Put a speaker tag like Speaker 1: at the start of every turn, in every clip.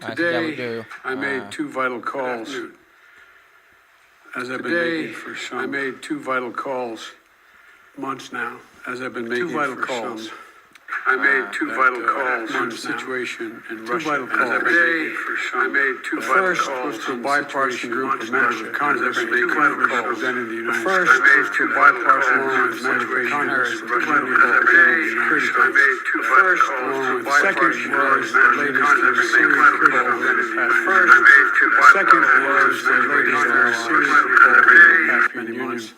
Speaker 1: Today, I made two vital calls. As I've been making for some, I made two vital calls months now. As I've been making two vital calls. I made two vital calls on the situation in Russia. Two vital calls. Today, I made two vital calls. First was to a bipartisan group of members of Congress representing the United States. First was to a bipartisan group of members of Congress representing the United States. First, the second was the latest in a series of proposals over the past few months. The second was the latest in a series of proposals over the past many months.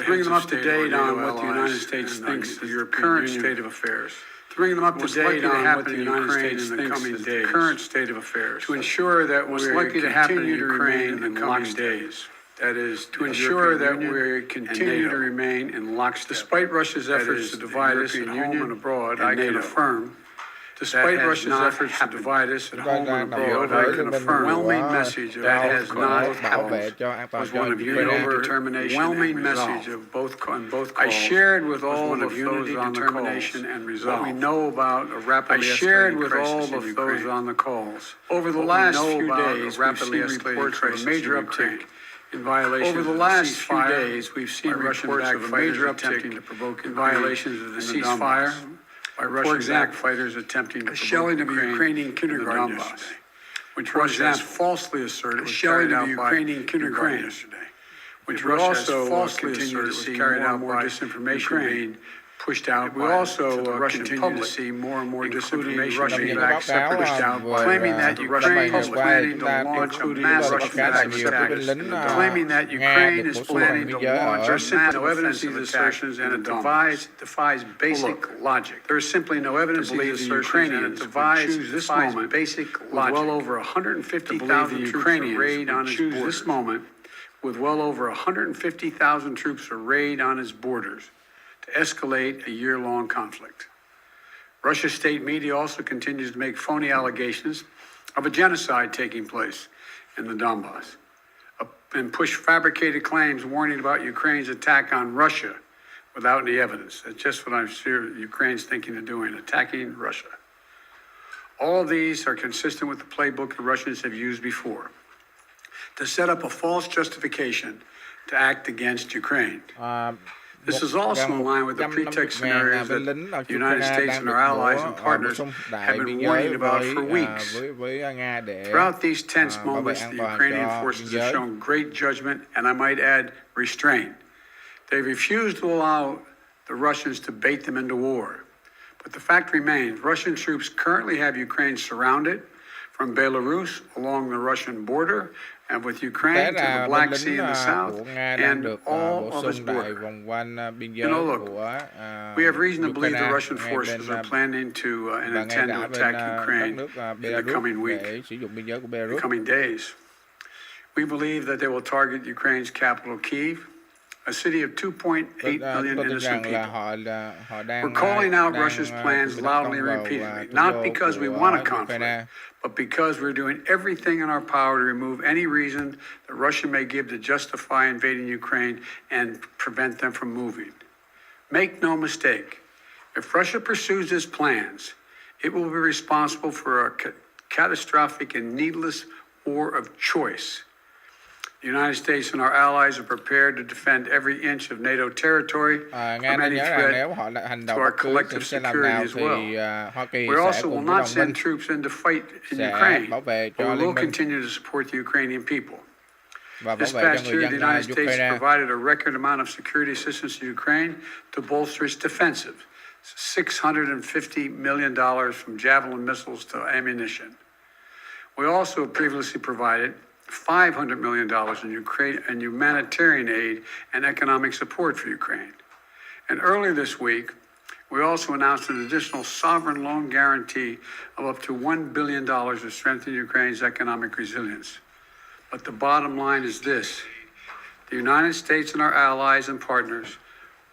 Speaker 1: Bring them up to date on what the United States thinks is the current state of affairs. To bring them up to date on what the United States thinks is the current state of affairs. To ensure that what's likely to happen in Ukraine in the coming days. That is, to ensure that we continue to remain in lockstep. Despite Russia's efforts to divide us at home and abroad, I can affirm. Despite Russia's efforts to divide us at home and abroad, I can affirm the overwhelming message of that has not was one of unity, determination, overwhelming message of both calls. I shared with all of those on determination and resolve. What we know about a rapidly escalating crisis in Ukraine. Those on the calls. Over the last few days, we've seen reports of a major uptick in violations. Over the last few days, we've seen reports of a major uptick to provoke in violations of the ceasefire. By Russian-backed fighters attempting to shelling of a Ukrainian kindergarten yesterday, which Russia has falsely asserted was carried out by Ukraine yesterday, which Russia also falsely asserted was carried out by disinformation being pushed out. We also continue to see more and more disinformation being pushed out, claiming that Ukraine is planning to launch a massive attack, claiming that Ukraine is planning to launch. There's simply no evidence of these assertions, and it defies basic logic. There is simply no evidence of these assertions, and it defies basic logic. Well over 150,000 Ukrainians arrayed on his borders. This moment, with well over 150,000 troops arrayed on his borders, to escalate a year-long conflict. Russia's state media also continues to make phony allegations of a genocide taking place in the Donbass and push fabricated claims warning about Ukraine's attack on Russia without any evidence. That's just what I'm sure Ukraine's thinking of doing, attacking Russia. All of these are consistent with the playbook the Russians have used before to set up a false justification to act against Ukraine. This is also in line with the pretext scenarios that the United States and our allies and partners have been warning about for weeks. Throughout these tense moments, the Ukrainian forces have shown great judgment and, I might add, restraint. They refused to allow the Russians to bait them into war. But the fact remains, Russian troops currently have Ukraine surrounded from Belarus along the Russian border and with Ukraine to the Black Sea in the south and all of its border. Look, we have reason to believe the Russian forces are planning to and intend to attack Ukraine in the coming week, the coming days. We believe that they will target Ukraine's capital, Kyiv, a city of 2.8 million innocent people. We're calling out Russia's plans loudly and repeatedly, not because we want a conflict, but because we're doing everything in our power to remove any reason that Russia may give to justify invading Ukraine and prevent them from moving. Make no mistake, if Russia pursues its plans, it will be responsible for a catastrophic and needless war of choice. The United States and our allies are prepared to defend every inch of NATO territory from any threat to our collective security as well. We also will not send troops in to fight in Ukraine, but we will continue to support the Ukrainian people. This past year, the United States provided a record amount of security assistance to Ukraine to bolster its defensive, $650 million from Javelin missiles to ammunition. We also previously provided $500 million in Ukraine and humanitarian aid and economic support for Ukraine. And earlier this week, we also announced an additional sovereign loan guarantee of up to $1 billion to strengthen Ukraine's economic resilience. But the bottom line is this: the United States and our allies and partners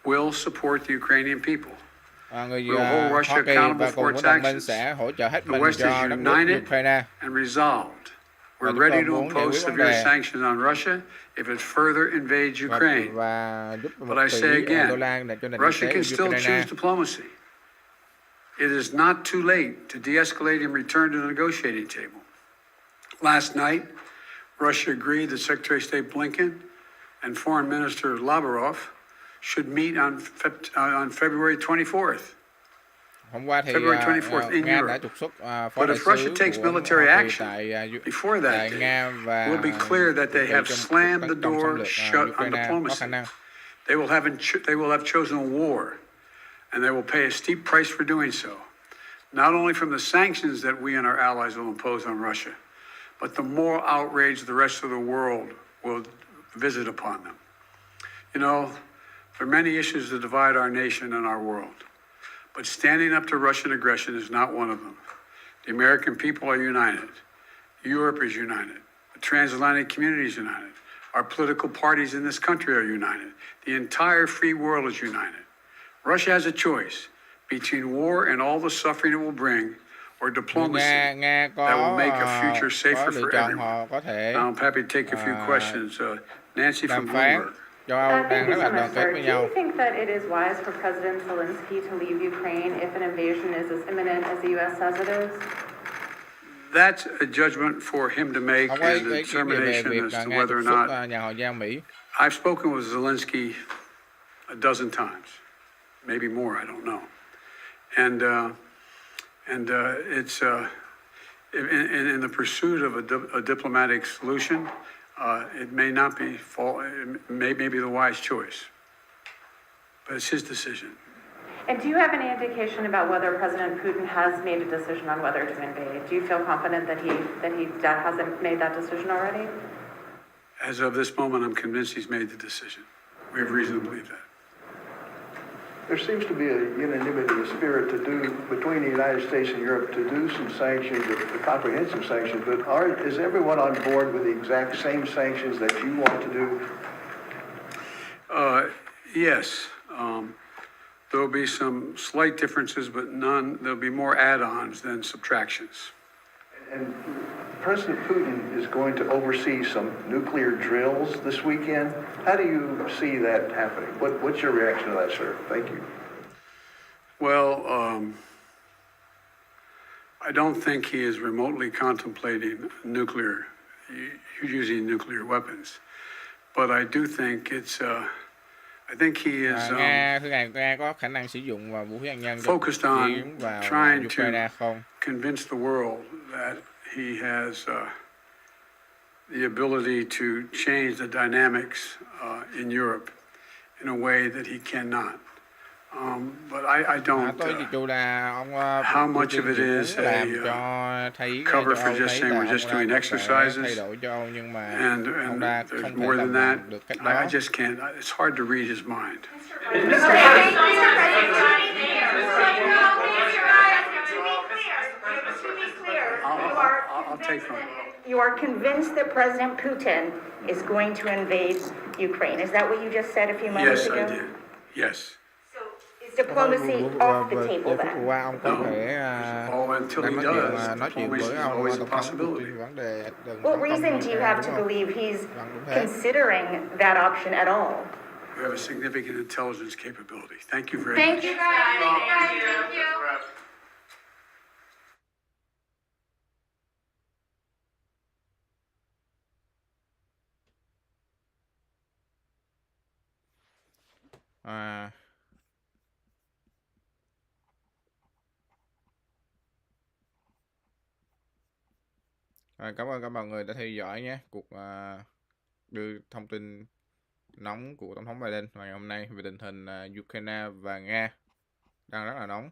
Speaker 1: will support the Ukrainian people. We will hold Russia accountable for its actions. The West is united and resolved. We're ready to impose severe sanctions on Russia if it further invades Ukraine. But I say again, Russia can still choose diplomacy. It is not too late to de-escalate and return to the negotiating table. Last night, Russia agreed that Secretary of State Blinken and Foreign Minister Lavrov should meet on February 24th.
Speaker 2: Hôm qua thì
Speaker 1: February 24th in
Speaker 2: Nga đã
Speaker 1: Europe.
Speaker 2: trục xuất phó
Speaker 1: But
Speaker 2: đại
Speaker 1: if Russia
Speaker 2: sứ
Speaker 1: takes
Speaker 2: của
Speaker 1: military
Speaker 2: Hoa Kỳ
Speaker 1: action
Speaker 2: tại
Speaker 1: before that
Speaker 2: tại
Speaker 1: day,
Speaker 2: Nga và
Speaker 1: it will be clear that they
Speaker 2: chuẩn bị
Speaker 1: have
Speaker 2: cho
Speaker 1: slammed
Speaker 2: cuộc
Speaker 1: the
Speaker 2: tấn công xâm
Speaker 1: door
Speaker 2: lược
Speaker 1: shut on
Speaker 2: Ukraine có
Speaker 1: diplomacy.
Speaker 2: khả năng.
Speaker 1: They will have chosen war, and they will pay a steep price for doing so, not only from the sanctions that we and our allies will impose on Russia, but the moral outrage the rest of the world will visit upon them. You know, there are many issues that divide our nation and our world, but standing up to Russian aggression is not one of them. The American people are united. Europe is united. The transatlantic community is united. Our political parties in this country are united. The entire free world is united. Russia has a choice between war and all the suffering it will bring, or diplomacy
Speaker 2: Nga
Speaker 1: that will make a future
Speaker 2: có
Speaker 1: safer
Speaker 2: lựa
Speaker 1: for
Speaker 2: chọn
Speaker 1: everyone.
Speaker 2: họ có thể
Speaker 1: Now I'm happy to take a few questions. Nancy from
Speaker 2: đàm phán.
Speaker 1: Bloomberg.
Speaker 2: Châu Âu đang rất là đoàn kết với
Speaker 3: Do
Speaker 2: nhau.
Speaker 3: you think that it is wise for President Zelensky to leave Ukraine if an invasion is as imminent as the U.S. says it is?
Speaker 1: That's a judgment for him to make
Speaker 2: Ông có
Speaker 1: and a
Speaker 2: ý kiến gì về
Speaker 1: determination
Speaker 2: việc
Speaker 1: as to
Speaker 2: Nga
Speaker 1: whether
Speaker 2: trục
Speaker 1: or
Speaker 2: xuất
Speaker 1: not.
Speaker 2: nhà ngoại giao Mỹ?
Speaker 1: I've spoken with Zelensky a dozen times, maybe more, I don't know. And it's in the pursuit of a diplomatic solution, it may not be it may be the wise choice, but it's his decision.
Speaker 3: And do you have any indication about whether President Putin has made a decision on whether to invade? Do you feel confident that he hasn't made that decision already?
Speaker 1: As of this moment, I'm convinced he's made the decision. We have reason to believe that.
Speaker 4: There seems to be a unanimity of spirit between the United States and Europe to do some sanctions, the comprehensive sanctions, but is everyone on board with the exact same sanctions that you want to do?
Speaker 1: Yes. There'll be some slight differences, but there'll be more add-ons than subtractions.
Speaker 4: And President Putin is going to oversee some nuclear drills this weekend. How do you see that happening? What's your reaction to that, sir? Thank you.
Speaker 1: Well, I don't think he is remotely contemplating using nuclear weapons, but I do think I think he is
Speaker 2: Nga có khả năng sử dụng vũ khí hạt nhân
Speaker 1: focused on
Speaker 2: vào
Speaker 1: trying
Speaker 2: Ukraine
Speaker 1: to
Speaker 2: không?
Speaker 1: convince the world that he has the ability to change the dynamics in Europe in a way that he cannot. But I don't.
Speaker 2: Tôi chỉ cho là ông
Speaker 1: How much of it is
Speaker 2: làm cho thấy
Speaker 1: cover for
Speaker 2: Âu
Speaker 1: just
Speaker 2: thấy
Speaker 1: saying
Speaker 2: là
Speaker 1: we're just
Speaker 2: ông
Speaker 1: doing
Speaker 2: đang
Speaker 1: exercises,
Speaker 2: thay đổi cho Âu, nhưng mà
Speaker 1: and
Speaker 2: ông ta
Speaker 1: there's
Speaker 2: không
Speaker 1: more
Speaker 2: thể
Speaker 1: than
Speaker 2: làm
Speaker 1: that.
Speaker 2: được cách
Speaker 1: I
Speaker 2: đó.
Speaker 1: just can't. It's hard to read his mind. I'll take from it.
Speaker 5: You are convinced that President Putin is going to invade Ukraine. Is that what you just said a few moments
Speaker 1: Yes,
Speaker 5: ago?
Speaker 1: I did. Yes.
Speaker 5: Is diplomacy off the table
Speaker 2: Phút
Speaker 5: then?
Speaker 2: qua ông có thể
Speaker 1: Until
Speaker 2: đang
Speaker 1: he
Speaker 2: nói chuyện
Speaker 1: does,
Speaker 2: nói chuyện với ông
Speaker 1: always a
Speaker 2: tổng thống
Speaker 1: possibility.
Speaker 2: về vấn đề đừng
Speaker 5: What
Speaker 2: tấn công
Speaker 5: reason do you have
Speaker 2: đúng
Speaker 5: to
Speaker 2: không?
Speaker 5: believe he's
Speaker 2: Vâng, đúng thế.
Speaker 5: considering that option at all?
Speaker 1: We have a significant intelligence capability. Thank you very
Speaker 5: Thank
Speaker 1: much.
Speaker 5: you, guys. Thank you.
Speaker 2: À, cảm ơn các mọi người đã theo dõi nhé. Cuộc đưa thông tin nóng của Tổng thống Biden ngày hôm nay về tình hình Ukraine và Nga đang rất là nóng.